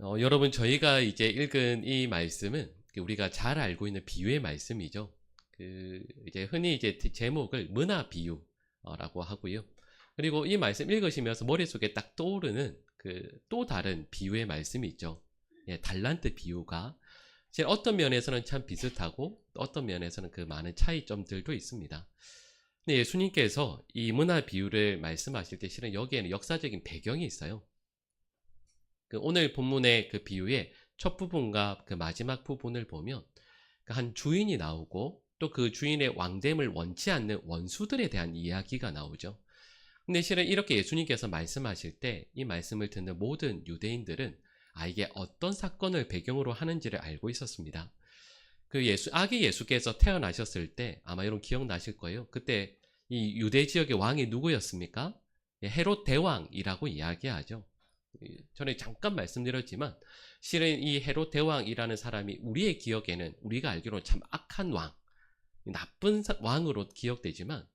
여러분, 저희가 이제 읽은 이 말씀은 우리가 잘 알고 있는 비유의 말씀이죠. 이제 흔히 이제 제목을 문화 비유라고 하고요. 그리고 이 말씀 읽으시면서 머릿속에 딱 떠오르는 또 다른 비유의 말씀이 있죠. 예, 달란트 비유가 어떤 면에서는 참 비슷하고 또 어떤 면에서는 그 많은 차이점들도 있습니다. 근데 예수님께서 이 문화 비유를 말씀하실 때 실은 여기에는 역사적인 배경이 있어요. 오늘 본문의 그 비유의 첫 부분과 그 마지막 부분을 보면 한 주인이 나오고 또 그 주인의 왕됨을 원치 않는 원수들에 대한 이야기가 나오죠. 근데 실은 이렇게 예수님께서 말씀하실 때 이 말씀을 듣는 모든 유대인들은 이게 어떤 사건을 배경으로 하는지를 알고 있었습니다. 아기 예수께서 태어나셨을 때 아마 여러분 기억나실 거예요. 그때 이 유대 지역의 왕이 누구였습니까? 헤롯 대왕이라고 이야기하죠. 전에 잠깐 말씀드렸지만 실은 이 헤롯 대왕이라는 사람이 우리의 기억에는 우리가 알기로는 참 악한 왕, 나쁜 왕으로 기억되지만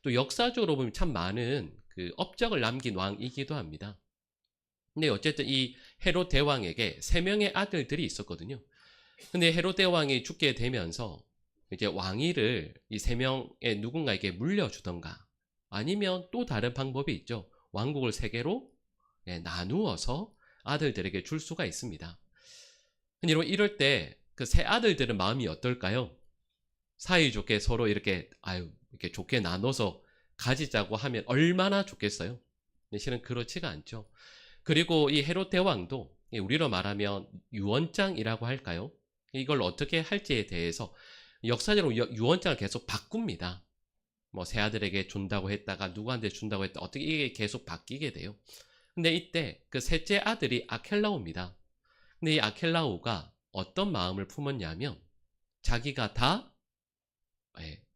또 역사적으로 보면 참 많은 업적을 남긴 왕이기도 합니다. 근데 어쨌든 이 헤롯 대왕에게 3명의 아들들이 있었거든요. 근데 헤롯 대왕이 죽게 되면서 이제 왕위를 이 3명의 누군가에게 물려주던가 아니면 또 다른 방법이 있죠. 왕국을 3개로 나누어서 아들들에게 줄 수가 있습니다. 여러분, 이럴 때 그 세 아들들은 마음이 어떨까요? 사이좋게 서로 이렇게 이렇게 좋게 나눠서 가지자고 하면 얼마나 좋겠어요? 실은 그렇지가 않죠. 그리고 이 헤롯 대왕도 우리로 말하면 유언장이라고 할까요? 이걸 어떻게 할지에 대해서 역사적으로 유언장을 계속 바꿉니다. 뭐 세 아들에게 준다고 했다가 누구한테 준다고 했다, 어떻게 이게 계속 바뀌게 돼요. 근데 이때 그 셋째 아들이 아켈라오입니다. 근데 이 아켈라오가 어떤 마음을 품었냐면 자기가 다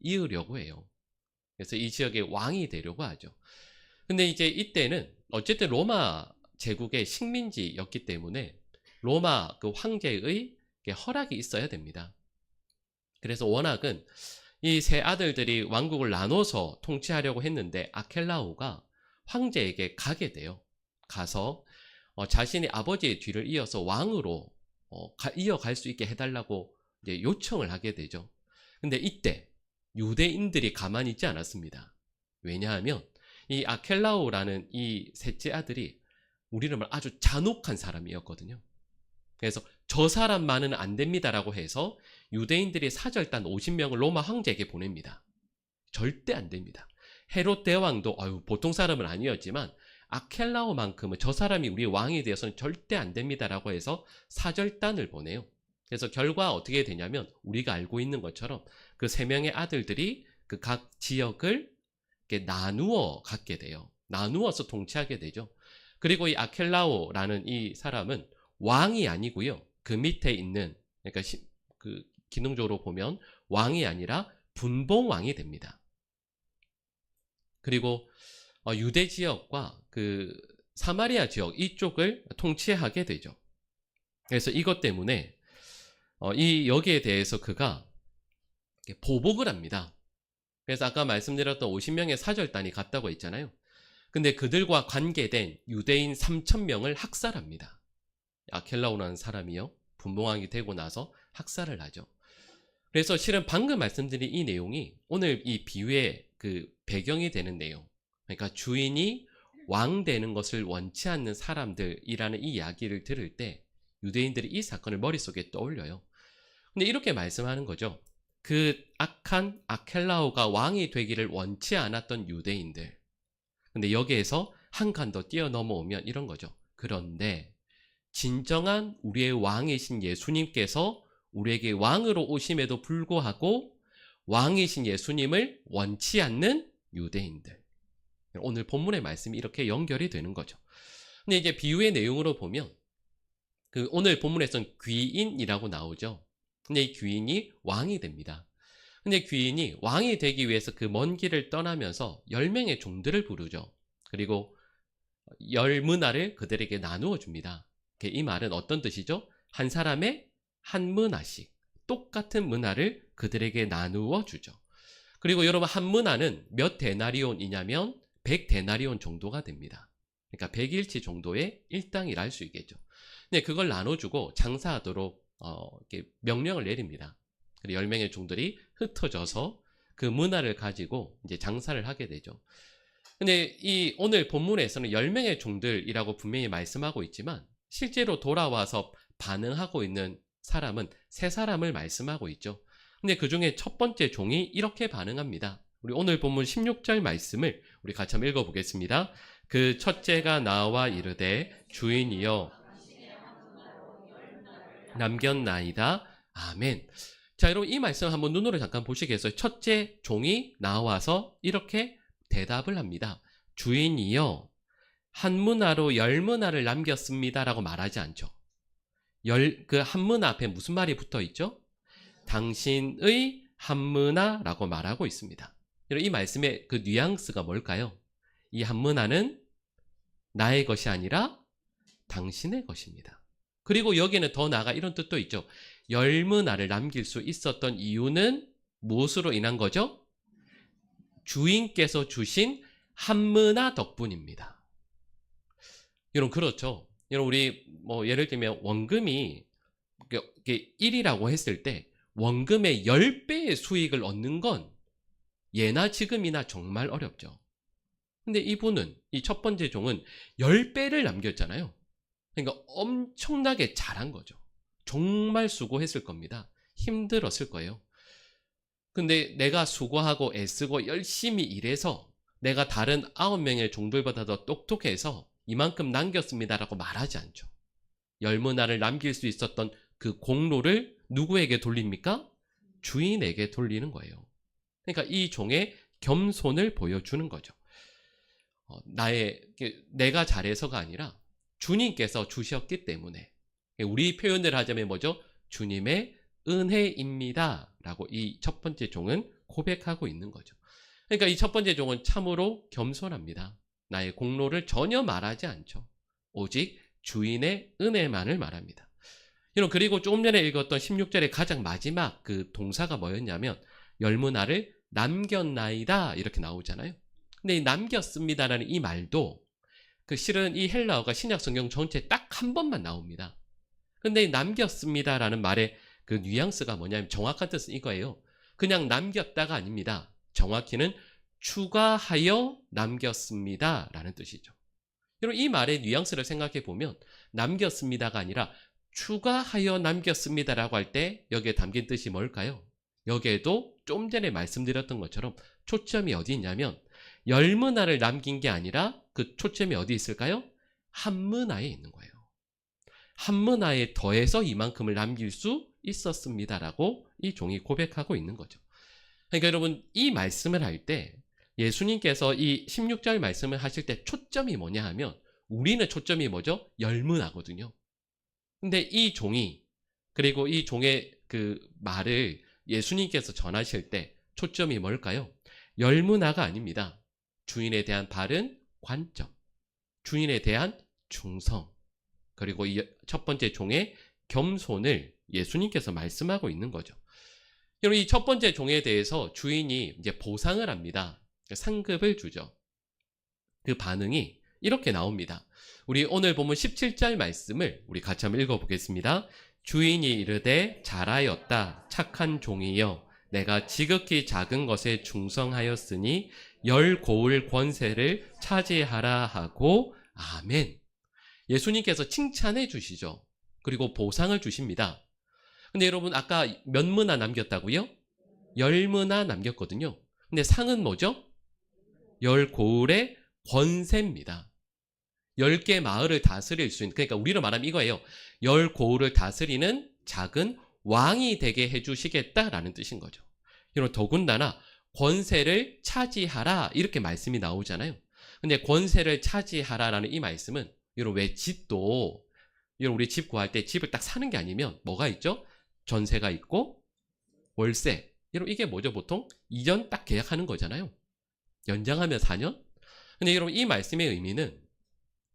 이으려고 해요. 그래서 이 지역의 왕이 되려고 하죠. 근데 이제 이때는 어쨌든 로마 제국의 식민지였기 때문에 로마 그 황제의 허락이 있어야 됩니다. 그래서 워낙은 이 세 아들들이 왕국을 나눠서 통치하려고 했는데 아켈라오가 황제에게 가게 돼요. 가서 자신의 아버지의 뒤를 이어서 왕으로 이어갈 수 있게 해달라고 이제 요청을 하게 되죠. 근데 이때 유대인들이 가만히 있지 않았습니다. 왜냐하면 이 아켈라오라는 이 셋째 아들이 우리는 아주 잔혹한 사람이었거든요. 그래서 저 사람만은 안 됩니다라고 해서 유대인들이 사절단 50명을 로마 황제에게 보냅니다. 절대 안 됩니다. 헤롯 대왕도 보통 사람은 아니었지만 아켈라오만큼은 저 사람이 우리의 왕이 되어서는 절대 안 됩니다라고 해서 사절단을 보내요. 그래서 결과 어떻게 되냐면 우리가 알고 있는 것처럼 그 3명의 아들들이 그 각 지역을 이렇게 나누어 갖게 돼요. 나누어서 통치하게 되죠. 그리고 이 아켈라오라는 이 사람은 왕이 아니고요. 그 밑에 있는, 그러니까 기능적으로 보면 왕이 아니라 분봉왕이 됩니다. 그리고 유대 지역과 그 사마리아 지역 이쪽을 통치하게 되죠. 그래서 이것 때문에 여기에 대해서 그가 보복을 합니다. 그래서 아까 말씀드렸던 50명의 사절단이 갔다고 했잖아요. 근데 그들과 관계된 유대인 3,000명을 학살합니다. 아켈라오라는 사람이요, 분봉왕이 되고 나서 학살을 하죠. 그래서 실은 방금 말씀드린 이 내용이 오늘 이 비유의 그 배경이 되는 내용, 그러니까 주인이 왕 되는 것을 원치 않는 사람들이라는 이 이야기를 들을 때 유대인들이 이 사건을 머릿속에 떠올려요. 근데 이렇게 말씀하는 거죠. 그 악한 아켈라오가 왕이 되기를 원치 않았던 유대인들, 근데 여기에서 한 칸 더 뛰어넘어오면 이런 거죠. 그런데 진정한 우리의 왕이신 예수님께서 우리에게 왕으로 오심에도 불구하고 왕이신 예수님을 원치 않는 유대인들, 오늘 본문의 말씀이 이렇게 연결이 되는 거죠. 근데 이제 비유의 내용으로 보면 오늘 본문에서는 귀인이라고 나오죠. 근데 이 귀인이 왕이 됩니다. 근데 귀인이 왕이 되기 위해서 그 먼 길을 떠나면서 10명의 종들을 부르죠. 그리고 10문화를 그들에게 나누어 줍니다. 이 말은 어떤 뜻이죠? 한 사람의 한 문화씩 똑같은 문화를 그들에게 나누어 주죠. 그리고 여러분, 한 문화는 몇 데나리온이냐면 100데나리온 정도가 됩니다. 그러니까 100일치 정도의 일당이라 할 수 있겠죠. 근데 그걸 나눠주고 장사하도록 이렇게 명령을 내립니다. 그리고 10명의 종들이 흩어져서 그 문화를 가지고 이제 장사를 하게 되죠. 근데 이 오늘 본문에서는 10명의 종들이라고 분명히 말씀하고 있지만 실제로 돌아와서 반응하고 있는 사람은 3사람을 말씀하고 있죠. 근데 그 중에 첫 번째 종이 이렇게 반응합니다. 우리 오늘 본문 16절 말씀을 우리 같이 한번 읽어보겠습니다. 그 첫째가 나와 이르되 주인이여 남겼나이다. 아멘. 자, 여러분 이 말씀 한번 눈으로 잠깐 보시겠어요? 첫째 종이 나와서 이렇게 대답을 합니다. 주인이여 한 문화로 10문화를 남겼습니다 라고 말하지 않죠. 그 한 문화 앞에 무슨 말이 붙어 있죠? 당신의 한 문화라고 말하고 있습니다. 여러분 이 말씀의 그 뉘앙스가 뭘까요? 이 한 문화는 나의 것이 아니라 당신의 것입니다. 그리고 여기는 더 나아가 이런 뜻도 있죠. 10문화를 남길 수 있었던 이유는 무엇으로 인한 거죠? 주인께서 주신 한 문화 덕분입니다. 여러분 그렇죠. 여러분 우리 뭐 예를 들면 원금이 1이라고 했을 때 원금의 10배의 수익을 얻는 건 예나 지금이나 정말 어렵죠. 근데 이분은 이 첫 번째 종은 10배를 남겼잖아요. 그러니까 엄청나게 잘한 거죠. 정말 수고했을 겁니다. 힘들었을 거예요. 근데 내가 수고하고 애쓰고 열심히 일해서 내가 다른 9명의 종들보다 더 똑똑해서 이만큼 남겼습니다라고 말하지 않죠. 10문화를 남길 수 있었던 그 공로를 누구에게 돌립니까? 주인에게 돌리는 거예요. 그러니까 이 종의 겸손을 보여주는 거죠. 내가 잘해서가 아니라 주님께서 주셨기 때문에 우리 표현을 하자면 뭐죠? 주님의 은혜입니다 라고 이 첫 번째 종은 고백하고 있는 거죠. 그러니까 이 첫 번째 종은 참으로 겸손합니다. 나의 공로를 전혀 말하지 않죠. 오직 주인의 은혜만을 말합니다. 그리고 조금 전에 읽었던 16절의 가장 마지막 그 동사가 뭐였냐면 10문화를 남겼나이다 이렇게 나오잖아요. 근데 이 남겼습니다라는 이 말도 그 실은 이 헬라어가 신약 성경 전체 딱 한 번만 나옵니다. 근데 이 남겼습니다라는 말의 그 뉘앙스가 뭐냐면 정확한 뜻은 이거예요. 그냥 남겼다가 아닙니다. 정확히는 추가하여 남겼습니다 라는 뜻이죠. 여러분 이 말의 뉘앙스를 생각해 보면 남겼습니다가 아니라 추가하여 남겼습니다라고 할 때 여기에 담긴 뜻이 뭘까요? 여기에도 좀 전에 말씀드렸던 것처럼 초점이 어디 있냐면 10문화를 남긴 게 아니라 그 초점이 어디 있을까요? 한 문화에 있는 거예요. 한 문화에 더해서 이만큼을 남길 수 있었습니다라고 이 종이 고백하고 있는 거죠. 그러니까 여러분 이 말씀을 할 때 예수님께서 이 16절 말씀을 하실 때 초점이 뭐냐 하면 우리는 초점이 뭐죠? 10문화거든요. 근데 이 종이 그리고 이 종의 그 말을 예수님께서 전하실 때 초점이 뭘까요? 10문화가 아닙니다. 주인에 대한 바른 관점, 주인에 대한 충성, 그리고 이 첫 번째 종의 겸손을 예수님께서 말씀하고 있는 거죠. 여러분 이 첫 번째 종에 대해서 주인이 이제 보상을 합니다. 상급을 주죠. 그 반응이 이렇게 나옵니다. 우리 오늘 보면 17절 말씀을 우리 같이 한번 읽어보겠습니다. 주인이 이르되 잘하였다 착한 종이여 내가 지극히 작은 것에 충성하였으니 10 고을 권세를 차지하라 하고 아멘. 예수님께서 칭찬해 주시죠. 그리고 보상을 주십니다. 근데 여러분 아까 몇 문화 남겼다고요? 10문화 남겼거든요. 근데 상은 뭐죠? 10 고을의 권세입니다. 10개 마을을 다스릴 수 있는, 그러니까 우리로 말하면 이거예요. 10 고을을 다스리는 작은 왕이 되게 해주시겠다라는 뜻인 거죠. 여러분 더군다나 권세를 차지하라 이렇게 말씀이 나오잖아요. 근데 권세를 차지하라라는 이 말씀은 여러분 왜 집도 여러분 우리 집 구할 때 집을 딱 사는 게 아니면 뭐가 있죠? 전세가 있고 월세. 여러분 이게 뭐죠? 보통 2년 딱 계약하는 거잖아요. 연장하면 4년? 근데 여러분 이 말씀의 의미는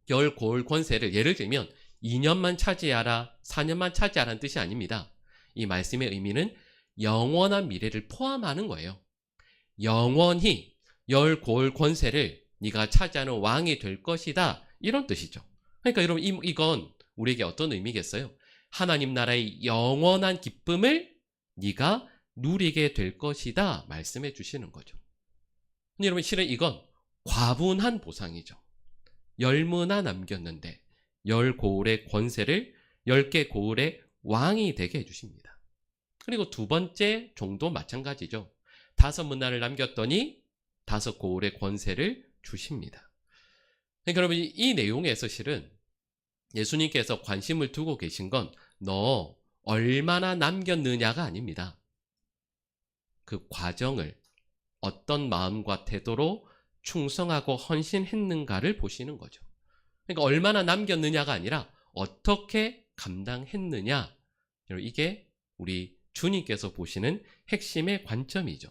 10 고을 권세를 예를 들면 2년만 차지하라, 4년만 차지하라는 뜻이 아닙니다. 이 말씀의 의미는 영원한 미래를 포함하는 거예요. 영원히 10 고을 권세를 네가 차지하는 왕이 될 것이다. 이런 뜻이죠. 그러니까 여러분 이건 우리에게 어떤 의미겠어요? 하나님 나라의 영원한 기쁨을 네가 누리게 될 것이다 말씀해 주시는 거죠. 여러분, 실은 이건 과분한 보상이죠. 10문화 남겼는데 10고을의 권세를 10개 고을의 왕이 되게 해주십니다. 그리고 두 번째 종도 마찬가지죠. 5문화를 남겼더니 5고을의 권세를 주십니다. 그러니까 여러분, 이 내용에서 실은 예수님께서 관심을 두고 계신 건 너 얼마나 남겼느냐가 아닙니다. 그 과정을 어떤 마음과 태도로 충성하고 헌신했는가를 보시는 거죠. 그러니까 얼마나 남겼느냐가 아니라 어떻게 감당했느냐. 이게 우리 주님께서 보시는 핵심의 관점이죠.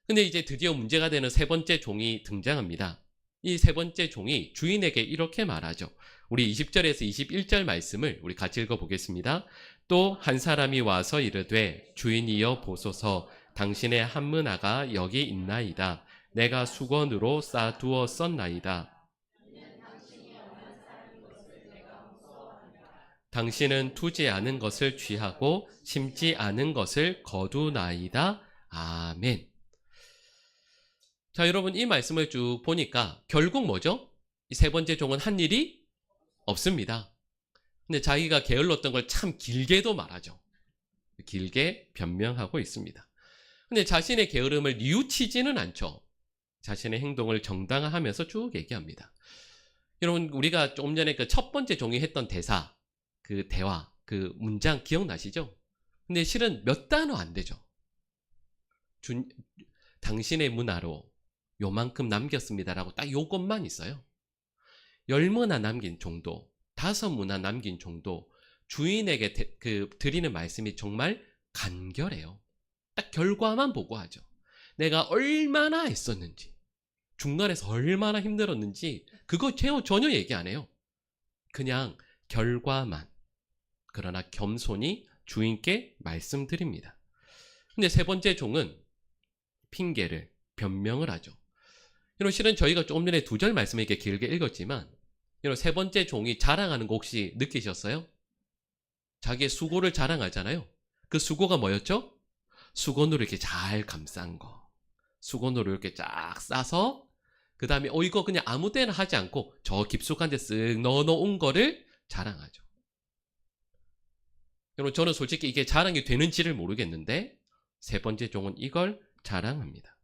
근데 이제 드디어 문제가 되는 세 번째 종이 등장합니다. 이 세 번째 종이 주인에게 이렇게 말하죠. 우리 20절에서 21절 말씀을 우리 같이 읽어보겠습니다. 또 한 사람이 와서 이르되 주인이여 보소서 당신의 한 문화가 여기 있나이다. 내가 수건으로 싸두었었나이다. 당신은 투지 않은 것을 취하고 심지 않은 것을 거두나이다. 아멘. 자, 여러분, 이 말씀을 쭉 보니까 결국 뭐죠? 이 세 번째 종은 한 일이 없습니다. 근데 자기가 게을렀던 걸 참 길게도 말하죠. 길게 변명하고 있습니다. 근데 자신의 게으름을 뉘우치지는 않죠. 자신의 행동을 정당화하면서 쭉 얘기합니다. 여러분, 우리가 조금 전에 그 첫 번째 종이 했던 대사, 그 대화, 그 문장 기억나시죠? 근데 실은 몇 단어 안 되죠. 당신의 문화로 요만큼 남겼습니다라고 딱 요것만 있어요. 10문화 남긴 정도, 5문화 남긴 정도, 주인에게 드리는 말씀이 정말 간결해요. 딱 결과만 보고 하죠. 내가 얼마나 애썼는지, 중간에서 얼마나 힘들었는지 그거 전혀 얘기 안 해요. 그냥 결과만. 그러나 겸손히 주인께 말씀드립니다. 근데 세 번째 종은 핑계를, 변명을 하죠. 여러분, 실은 저희가 조금 전에 2절 말씀을 이렇게 길게 읽었지만 여러분, 세 번째 종이 자랑하는 거 혹시 느끼셨어요? 자기의 수고를 자랑하잖아요. 그 수고가 뭐였죠? 수건으로 이렇게 잘 감싼 거. 수건으로 이렇게 쫙 싸서 그 다음에 이거 그냥 아무 때나 하지 않고 저 깊숙한 데 쓱 넣어놓은 거를 자랑하죠. 여러분, 저는 솔직히 이게 자랑이 되는지를 모르겠는데 세 번째 종은 이걸 자랑합니다.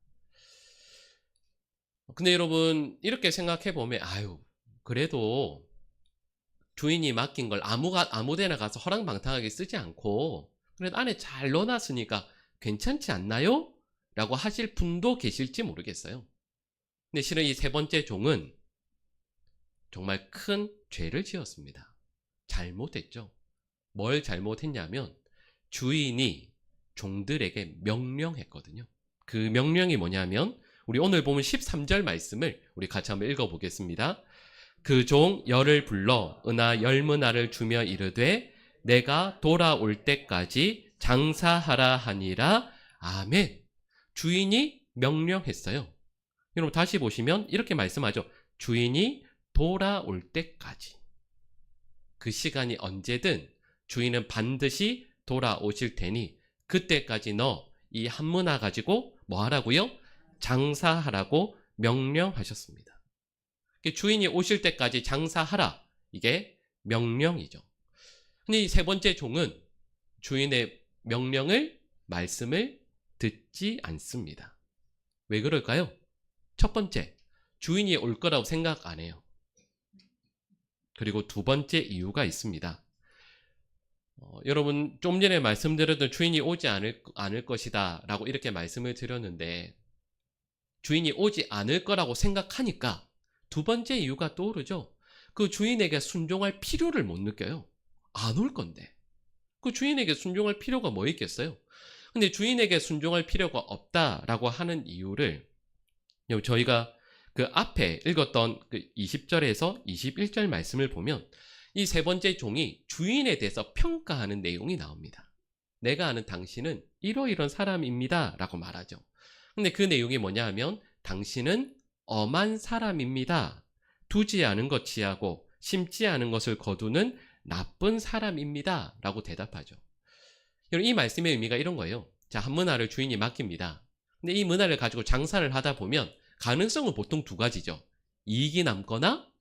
근데 여러분, 이렇게 생각해 보면 그래도 주인이 맡긴 걸 아무 데나 가서 허랑방탕하게 쓰지 않고 그래도 안에 잘 넣어놨으니까 괜찮지 않나요? 라고 하실 분도 계실지 모르겠어요. 근데 실은 이 세 번째 종은 정말 큰 죄를 지었습니다. 잘못했죠. 뭘 잘못했냐면 주인이 종들에게 명령했거든요. 그 명령이 뭐냐면 우리 오늘 보면 13절 말씀을 우리 같이 한번 읽어보겠습니다. 그 종 열을 불러 은하 10문화를 주며 이르되 내가 돌아올 때까지 장사하라 하니라. 아멘. 주인이 명령했어요. 여러분, 다시 보시면 이렇게 말씀하죠. 주인이 돌아올 때까지. 그 시간이 언제든 주인은 반드시 돌아오실 테니 그때까지 너 이 한 문화 가지고 뭐 하라고요? 장사하라고 명령하셨습니다. 주인이 오실 때까지 장사하라. 이게 명령이죠. 근데 이 세 번째 종은 주인의 말씀을 듣지 않습니다. 왜 그럴까요? 첫 번째, 주인이 올 거라고 생각 안 해요. 그리고 두 번째 이유가 있습니다. 여러분, 좀 전에 말씀드렸던 주인이 오지 않을 것이다 라고 이렇게 말씀을 드렸는데 주인이 오지 않을 거라고 생각하니까 두 번째 이유가 떠오르죠. 그 주인에게 순종할 필요를 못 느껴요. 안 올 건데. 그 주인에게 순종할 필요가 뭐 있겠어요? 근데 주인에게 순종할 필요가 없다라고 하는 이유를 저희가 그 앞에 읽었던 그 20절에서 21절 말씀을 보면 이 세 번째 종이 주인에 대해서 평가하는 내용이 나옵니다. 내가 아는 당신은 이러이러한 사람입니다 라고 말하죠. 근데 그 내용이 뭐냐 하면 당신은 엄한 사람입니다. 두지 않은 것 취하고 심지 않은 것을 거두는 나쁜 사람입니다 라고 대답하죠. 이 말씀의 의미가 이런 거예요. 자, 한 문화를 주인이 맡깁니다. 근데 이 문화를 가지고 장사를 하다 보면 가능성은 보통 두 가지죠. 이익이 남거나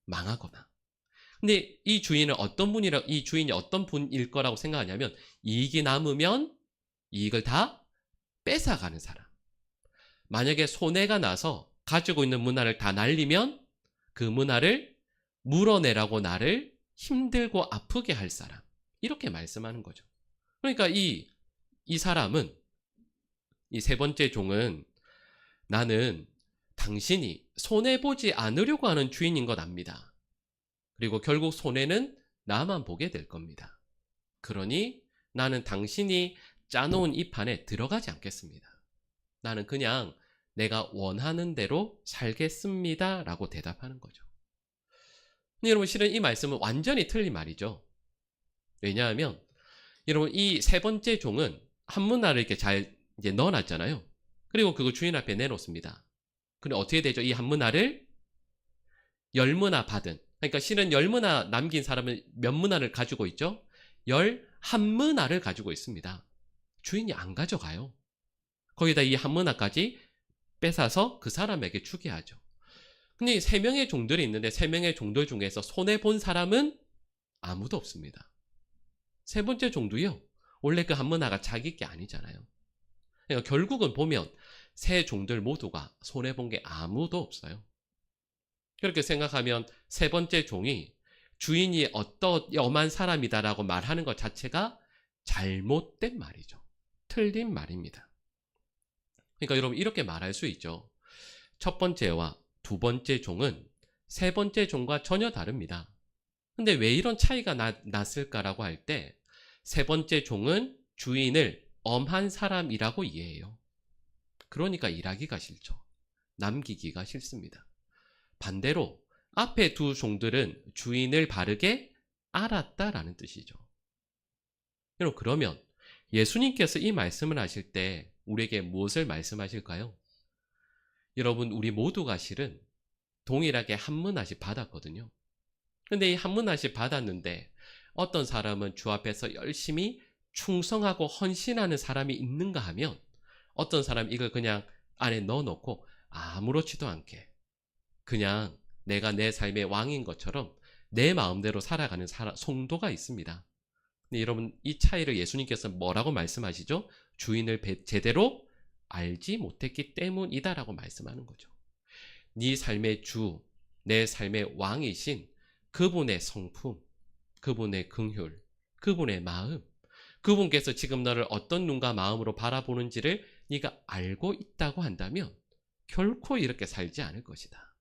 망하거나. 근데 이 주인이 어떤 분일 거라고 생각하냐면 이익이 남으면 이익을 다 뺏어가는 사람. 만약에 손해가 나서 가지고 있는 문화를 다 날리면 그 문화를 물어내라고 나를 힘들고 아프게 할 사람. 이렇게 말씀하는 거죠. 그러니까 이 사람은, 이 세 번째 종은 나는 당신이 손해보지 않으려고 하는 주인인 것 압니다. 그리고 결국 손해는 나만 보게 될 겁니다. 그러니 나는 당신이 짜놓은 이 판에 들어가지 않겠습니다. 나는 그냥 내가 원하는 대로 살겠습니다 라고 대답하는 거죠. 근데 여러분, 실은 이 말씀은 완전히 틀린 말이죠. 왜냐하면 여러분, 이 세 번째 종은 한 문화를 이렇게 잘 이제 넣어놨잖아요. 그리고 그거 주인 앞에 내놓습니다. 근데 어떻게 되죠? 이 한 문화를 10문화 받은, 그러니까 실은 10문화 남긴 사람은 몇 문화를 가지고 있죠? 11문화를 가지고 있습니다. 주인이 안 가져가요. 거기다 이 한 문화까지 뺏어서 그 사람에게 주게 하죠. 근데 3명의 종들이 있는데 3명의 종들 중에서 손해본 사람은 아무도 없습니다. 세 번째 종도요, 원래 그 한 문화가 자기 게 아니잖아요. 그러니까 결국은 보면 세 종들 모두가 손해본 게 아무도 없어요. 그렇게 생각하면 세 번째 종이 주인이 어떤 엄한 사람이다라고 말하는 것 자체가 잘못된 말이죠. 틀린 말입니다. 그러니까 여러분, 이렇게 말할 수 있죠. 첫 번째와 두 번째 종은 세 번째 종과 전혀 다릅니다. 근데 왜 이런 차이가 났을까라고 할 때, 세 번째 종은 주인을 엄한 사람이라고 이해해요. 그러니까 일하기가 싫죠. 남기기가 싫습니다. 반대로 앞에 두 종들은 주인을 바르게 알았다라는 뜻이죠. 여러분, 그러면 예수님께서 이 말씀을 하실 때 우리에게 무엇을 말씀하실까요? 여러분, 우리 모두가 실은 동일하게 한 문화씩 받았거든요. 근데 이 한 문화씩 받았는데 어떤 사람은 주 앞에서 열심히 충성하고 헌신하는 사람이 있는가 하면, 어떤 사람은 이걸 그냥 안에 넣어놓고 아무렇지도 않게 그냥 내가 내 삶의 왕인 것처럼 내 마음대로 살아가는 성도가 있습니다. 근데 여러분, 이 차이를 예수님께서 뭐라고 말씀하시죠? 주인을 제대로 알지 못했기 때문이다라고 말씀하는 거죠. 네 삶의 주, 내 삶의 왕이신 그분의 성품, 그분의 긍휼, 그분의 마음, 그분께서 지금 너를 어떤 눈과 마음으로 바라보는지를 네가 알고 있다고 한다면 결코 이렇게 살지 않을 것이다.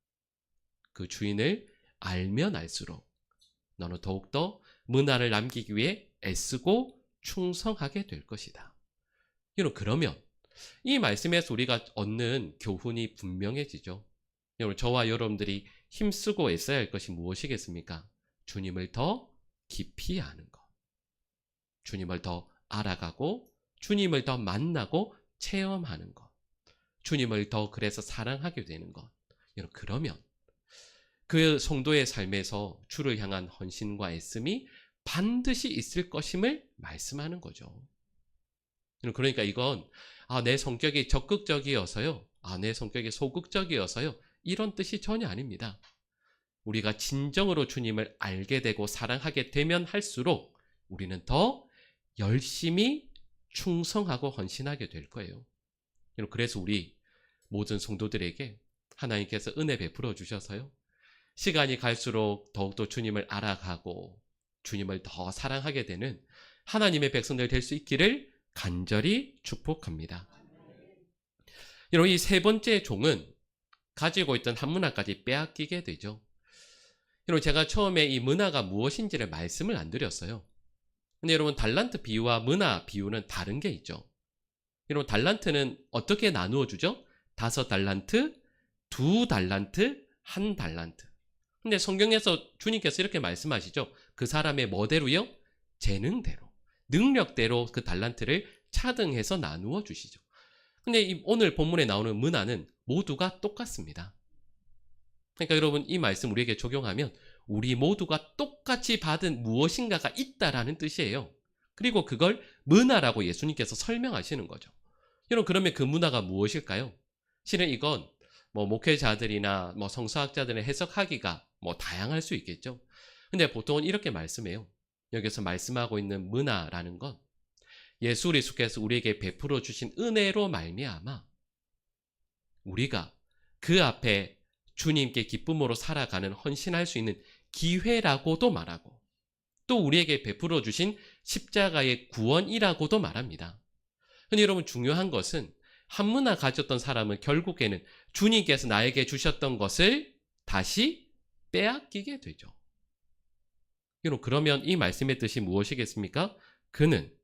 그 주인을 알면 알수록 너는 더욱더 문화를 남기기 위해 애쓰고 충성하게 될 것이다. 여러분, 그러면 이 말씀에서 우리가 얻는 교훈이 분명해지죠. 여러분, 저와 여러분들이 힘쓰고 애써야 할 것이 무엇이겠습니까? 주님을 더 깊이 아는 것, 주님을 더 알아가고 주님을 더 만나고 체험하는 것, 주님을 더 그래서 사랑하게 되는 것. 여러분, 그러면 그 성도의 삶에서 주를 향한 헌신과 애씀이 반드시 있을 것임을 말씀하는 거죠. 그러니까 이건 내 성격이 적극적이어서요, 내 성격이 소극적이어서요, 이런 뜻이 전혀 아닙니다. 우리가 진정으로 주님을 알게 되고 사랑하게 되면 할수록 우리는 더 열심히 충성하고 헌신하게 될 거예요. 그래서 우리 모든 성도들에게 하나님께서 은혜 베풀어 주셔서요, 시간이 갈수록 더욱더 주님을 알아가고 주님을 더 사랑하게 되는 하나님의 백성들 될 수 있기를 간절히 축복합니다. 여러분, 이 세 번째 종은 가지고 있던 한 문화까지 빼앗기게 되죠. 여러분, 제가 처음에 이 문화가 무엇인지를 말씀을 안 드렸어요. 근데 여러분, 달란트 비유와 문화 비유는 다른 게 있죠. 여러분, 달란트는 어떻게 나누어 주죠? 5달란트, 2달란트, 1달란트. 근데 성경에서 주님께서 이렇게 말씀하시죠. 그 사람의 뭐대로요? 재능대로, 능력대로 그 달란트를 차등해서 나누어 주시죠. 근데 오늘 본문에 나오는 문화는 모두가 똑같습니다. 그러니까 여러분, 이 말씀 우리에게 적용하면 우리 모두가 똑같이 받은 무엇인가가 있다라는 뜻이에요. 그리고 그걸 문화라고 예수님께서 설명하시는 거죠. 여러분, 그러면 그 문화가 무엇일까요? 실은 이건 목회자들이나 성서학자들의 해석하기가 다양할 수 있겠죠. 근데 보통은 이렇게 말씀해요. 여기서 말씀하고 있는 문화라는 건 예수 그리스도께서 우리에게 베풀어 주신 은혜로 말미암아 우리가 그 앞에 주님께 기쁨으로 살아가는 헌신할 수 있는 기회라고도 말하고, 또 우리에게 베풀어 주신 십자가의 구원이라고도 말합니다. 근데 여러분, 중요한 것은 한문화 가졌던 사람은 결국에는 주님께서 나에게 주셨던 것을 다시 빼앗기게 되죠. 여러분, 그러면 이 말씀의 뜻이 무엇이겠습니까? 그는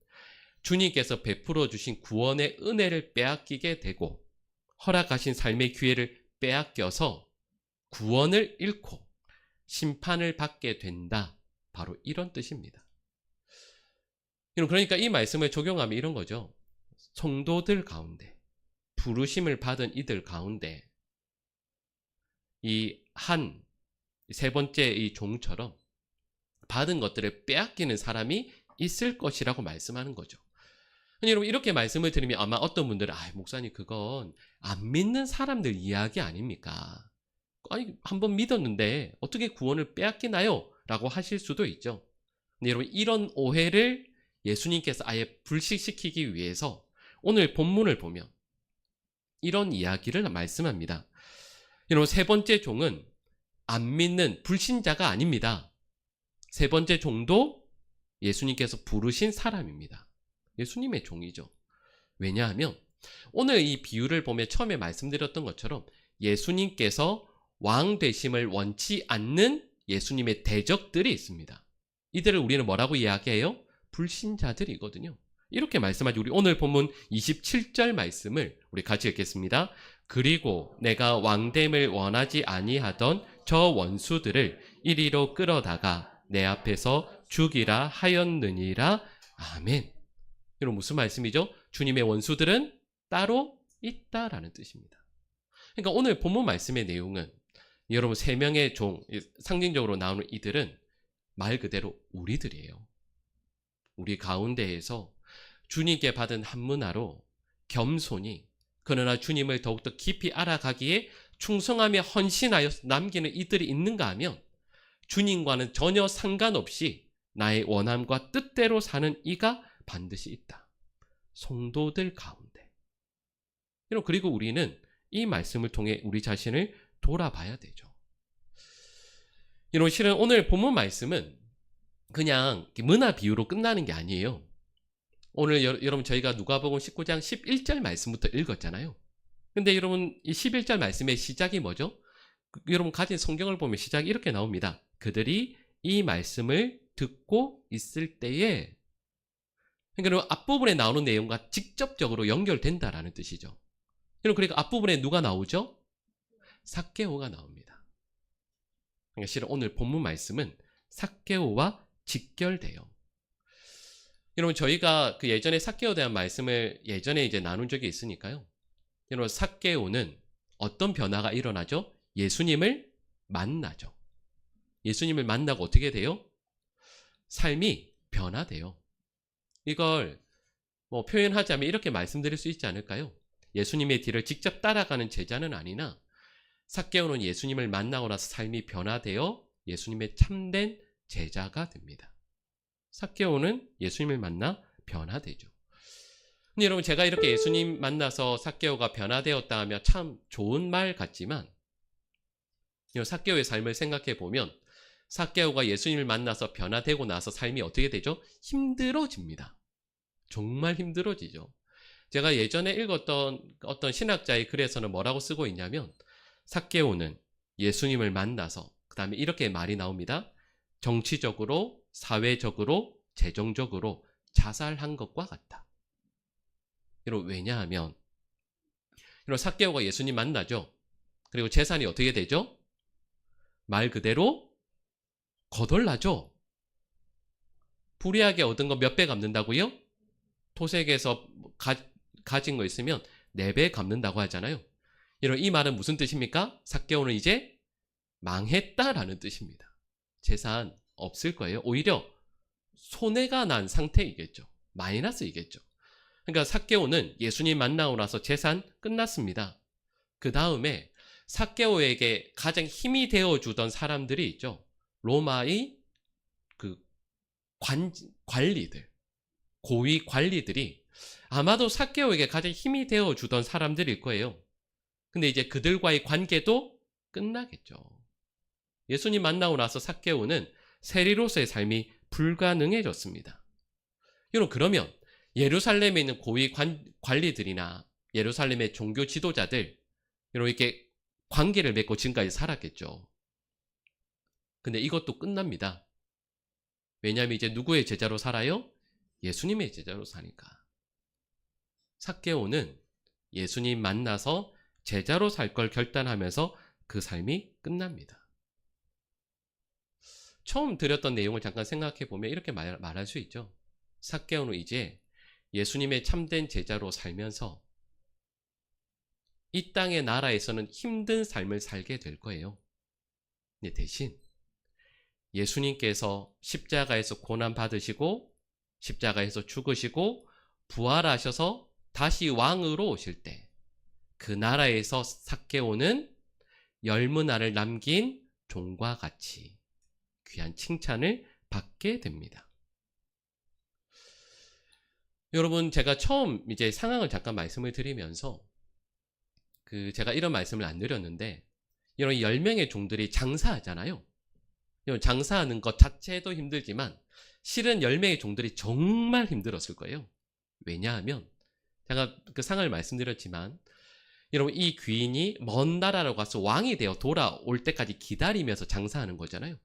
주님께서 베풀어 주신 구원의 은혜를 빼앗기게 되고 허락하신 삶의 기회를 빼앗겨서 구원을 잃고 심판을 받게 된다. 바로 이런 뜻입니다. 그러니까 이 말씀을 적용하면 이런 거죠. 성도들 가운데, 부르심을 받은 이들 가운데 이 세 번째 이 종처럼 받은 것들을 빼앗기는 사람이 있을 것이라고 말씀하는 거죠. 여러분, 이렇게 말씀을 드리면 아마 어떤 분들은 목사님, 그건 안 믿는 사람들 이야기 아닙니까? 아니, 한번 믿었는데 어떻게 구원을 빼앗기나요? 라고 하실 수도 있죠. 근데 여러분, 이런 오해를 예수님께서 아예 불식시키기 위해서 오늘 본문을 보면 이런 이야기를 말씀합니다. 여러분, 세 번째 종은 안 믿는 불신자가 아닙니다. 세 번째 종도 예수님께서 부르신 사람입니다. 예수님의 종이죠. 왜냐하면 오늘 이 비유를 보면 처음에 말씀드렸던 것처럼 예수님께서 왕 되심을 원치 않는 예수님의 대적들이 있습니다. 이들을 우리는 뭐라고 이야기해요? 불신자들이거든요. 이렇게 말씀하죠. 우리 오늘 본문 27절 말씀을 우리 같이 읽겠습니다. 그리고 내가 왕됨을 원하지 아니하던 저 원수들을 이리로 끌어다가 내 앞에서 죽이라 하였느니라. 아멘. 여러분, 무슨 말씀이죠? 주님의 원수들은 따로 있다라는 뜻입니다. 그러니까 오늘 본문 말씀의 내용은 여러분, 세 명의 종, 상징적으로 나오는 이들은 말 그대로 우리들이에요. 우리 가운데에서 주님께 받은 한 문화로 겸손히, 그러나 주님을 더욱더 깊이 알아가기에 충성하며 헌신하여 남기는 이들이 있는가 하면 주님과는 전혀 상관없이 나의 원함과 뜻대로 사는 이가 반드시 있다. 성도들 가운데. 그리고 우리는 이 말씀을 통해 우리 자신을 돌아봐야 되죠. 실은 오늘 본문 말씀은 그냥 문화 비유로 끝나는 게 아니에요. 오늘 여러분, 저희가 누가복음 19장 11절 말씀부터 읽었잖아요. 근데 여러분, 이 11절 말씀의 시작이 뭐죠? 여러분 가진 성경을 보면 시작이 이렇게 나옵니다. 그들이 이 말씀을 듣고 있을 때에, 그러니까 앞부분에 나오는 내용과 직접적으로 연결된다라는 뜻이죠. 그러니까 앞부분에 누가 나오죠? 삭개오가 나옵니다. 그러니까 실은 오늘 본문 말씀은 삭개오와 직결돼요. 여러분, 저희가 그 예전에 삭개오에 대한 말씀을 예전에 이제 나눈 적이 있으니까요. 여러분, 삭개오는 어떤 변화가 일어나죠? 예수님을 만나죠. 예수님을 만나고 어떻게 돼요? 삶이 변화돼요. 이걸 표현하자면 이렇게 말씀드릴 수 있지 않을까요? 예수님의 뒤를 직접 따라가는 제자는 아니나 삭개오는 예수님을 만나고 나서 삶이 변화되어 예수님의 참된 제자가 됩니다. 삭개오는 예수님을 만나 변화되죠. 근데 여러분, 제가 이렇게 예수님 만나서 삭개오가 변화되었다 하면 참 좋은 말 같지만 삭개오의 삶을 생각해 보면 삭개오가 예수님을 만나서 변화되고 나서 삶이 어떻게 되죠? 힘들어집니다. 정말 힘들어지죠. 제가 예전에 읽었던 어떤 신학자의 글에서는 뭐라고 쓰고 있냐면 삭개오는 예수님을 만나서 그 다음에 이렇게 말이 나옵니다. 정치적으로, 사회적으로, 재정적으로 자살한 것과 같다. 여러분, 왜냐하면 삭개오가 예수님 만나죠. 그리고 재산이 어떻게 되죠? 말 그대로 거덜나죠. 불의하게 얻은 거 몇 배 갚는다고요? 토색에서 가진 거 있으면 4배 갚는다고 하잖아요. 이 말은 무슨 뜻입니까? 삭개오는 이제 망했다라는 뜻입니다. 재산 없을 거예요. 오히려 손해가 난 상태이겠죠. 마이너스이겠죠. 그러니까 삭개오는 예수님 만나고 나서 재산 끝났습니다. 그 다음에 삭개오에게 가장 힘이 되어주던 사람들이 있죠. 로마의 그 관리들, 고위 관리들이 아마도 삭개오에게 가장 힘이 되어주던 사람들일 거예요. 근데 이제 그들과의 관계도 끝나겠죠. 예수님 만나고 나서 삭개오는 세리로서의 삶이 불가능해졌습니다. 여러분, 그러면 예루살렘에 있는 고위 관리들이나 예루살렘의 종교 지도자들, 이렇게 관계를 맺고 지금까지 살았겠죠. 근데 이것도 끝납니다. 왜냐하면 이제 누구의 제자로 살아요? 예수님의 제자로 사니까. 삭개오는 예수님 만나서 제자로 살 걸 결단하면서 그 삶이 끝납니다. 처음 드렸던 내용을 잠깐 생각해 보면 이렇게 말할 수 있죠. 삭개오는 이제 예수님의 참된 제자로 살면서 이 땅의 나라에서는 힘든 삶을 살게 될 거예요. 근데 대신 예수님께서 십자가에서 고난 받으시고 십자가에서 죽으시고 부활하셔서 다시 왕으로 오실 때 그 나라에서 삭개오는 열문화를 남긴 종과 같이 귀한 칭찬을 받게 됩니다. 여러분, 제가 처음 이제 상황을 잠깐 말씀을 드리면서 제가 이런 말씀을 안 드렸는데, 이런 10명의 종들이 장사하잖아요. 장사하는 것 자체도 힘들지만 실은 10명의 종들이 정말 힘들었을 거예요. 왜냐하면 제가 그 상황을 말씀드렸지만, 여러분, 이 귀인이 먼 나라로 가서 왕이 되어 돌아올 때까지 기다리면서 장사하는 거잖아요.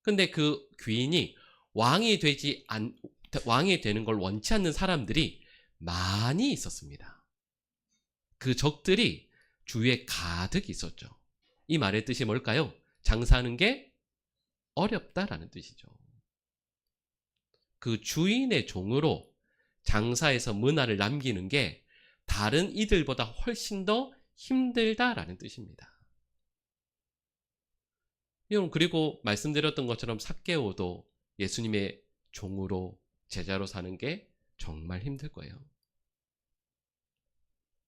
근데 그 귀인이 왕이 되는 걸 원치 않는 사람들이 많이 있었습니다. 그 적들이 주위에 가득 있었죠. 이 말의 뜻이 뭘까요? 장사하는 게 어렵다라는 뜻이죠. 그 주인의 종으로 장사해서 문화를 남기는 게 다른 이들보다 훨씬 더 힘들다라는 뜻입니다. 여러분, 그리고 말씀드렸던 것처럼 삭개오도 예수님의 종으로 제자로 사는 게 정말 힘들 거예요.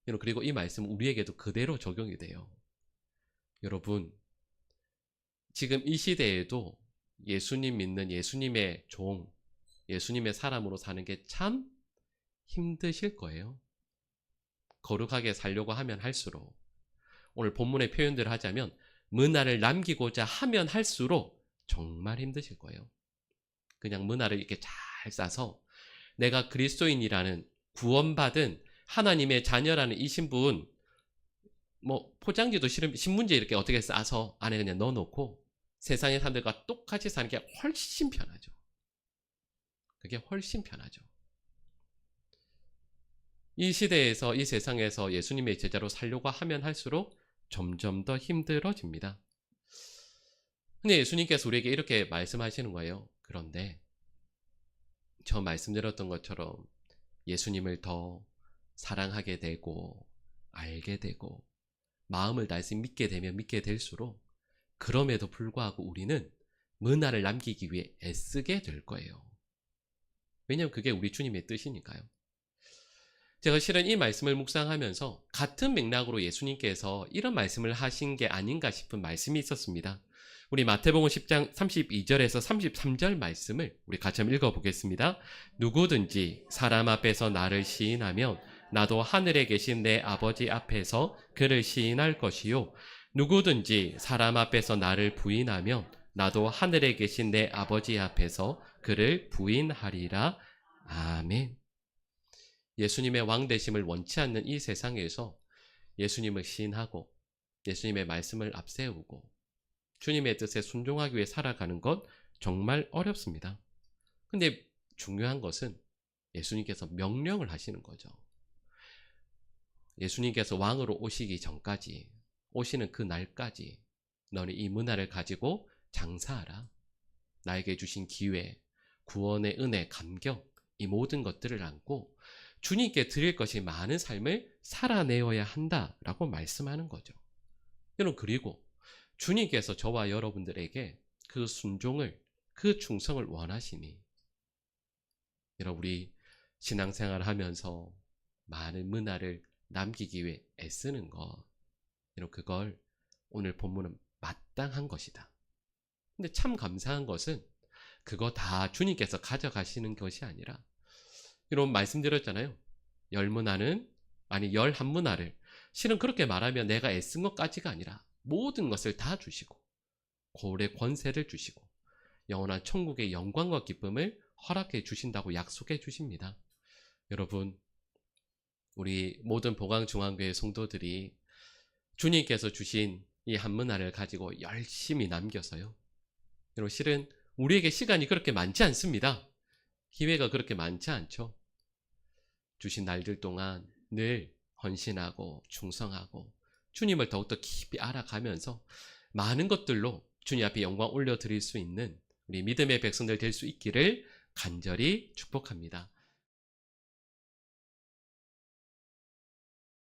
여러분, 그리고 이 말씀은 우리에게도 그대로 적용이 돼요. 여러분, 지금 이 시대에도 예수님 믿는 예수님의 종, 예수님의 사람으로 사는 게 참 힘드실 거예요. 거룩하게 살려고 하면 할수록, 오늘 본문의 표현대로 하자면 문화를 남기고자 하면 할수록 정말 힘드실 거예요. 그냥 문화를 이렇게 잘 싸서 내가 그리스도인이라는 구원받은 하나님의 자녀라는 이 신분, 포장지도 싫으면 신문지 이렇게 어떻게 싸서 안에 그냥 넣어놓고 세상의 사람들과 똑같이 사는 게 훨씬 편하죠. 그게 훨씬 편하죠. 이 시대에서, 이 세상에서 예수님의 제자로 살려고 하면 할수록 점점 더 힘들어집니다. 근데 예수님께서 우리에게 이렇게 말씀하시는 거예요. 그런데 저 말씀드렸던 것처럼 예수님을 더 사랑하게 되고 알게 되고 마음을 다해서 믿게 되면 믿게 될수록 그럼에도 불구하고 우리는 문화를 남기기 위해 애쓰게 될 거예요. 왜냐하면 그게 우리 주님의 뜻이니까요. 제가 실은 이 말씀을 묵상하면서 같은 맥락으로 예수님께서 이런 말씀을 하신 게 아닌가 싶은 말씀이 있었습니다. 우리 마태복음 10장 32절에서 33절 말씀을 우리 같이 한번 읽어보겠습니다. 누구든지 사람 앞에서 나를 시인하면 나도 하늘에 계신 내 아버지 앞에서 그를 시인할 것이요, 누구든지 사람 앞에서 나를 부인하면 나도 하늘에 계신 내 아버지 앞에서 그를 부인하리라. 아멘. 예수님의 왕되심을 원치 않는 이 세상에서 예수님을 시인하고 예수님의 말씀을 앞세우고 주님의 뜻에 순종하기 위해 살아가는 것 정말 어렵습니다. 근데 중요한 것은 예수님께서 명령을 하시는 거죠. 예수님께서 왕으로 오시기 전까지, 오시는 그 날까지 너는 이 문화를 가지고 장사하라. 나에게 주신 기회, 구원의 은혜, 감격, 이 모든 것들을 안고 주님께 드릴 것이 많은 삶을 살아내어야 한다라고 말씀하는 거죠. 여러분, 그리고 주님께서 저와 여러분들에게 그 순종을, 그 충성을 원하시니 여러분, 우리 신앙생활을 하면서 많은 문화를 남기기 위해 애쓰는 것, 여러분, 그걸 오늘 본문은 마땅한 것이다. 근데 참 감사한 것은 그거 다 주님께서 가져가시는 것이 아니라, 이런 말씀드렸잖아요. 10문화는, 아니 11문화를 실은 그렇게 말하면 내가 애쓴 것까지가 아니라 모든 것을 다 주시고 고울의 권세를 주시고 영원한 천국의 영광과 기쁨을 허락해 주신다고 약속해 주십니다. 여러분, 우리 모든 보강중앙교회 성도들이 주님께서 주신 이 한문화를 가지고 열심히 남겨서요, 여러분, 실은 우리에게 시간이 그렇게 많지 않습니다. 기회가 그렇게 많지 않죠. 주신 날들 동안 늘 헌신하고 충성하고 주님을 더욱더 깊이 알아가면서 많은 것들로 주님 앞에 영광 올려드릴 수 있는 우리 믿음의 백성들 될 수 있기를 간절히 축복합니다.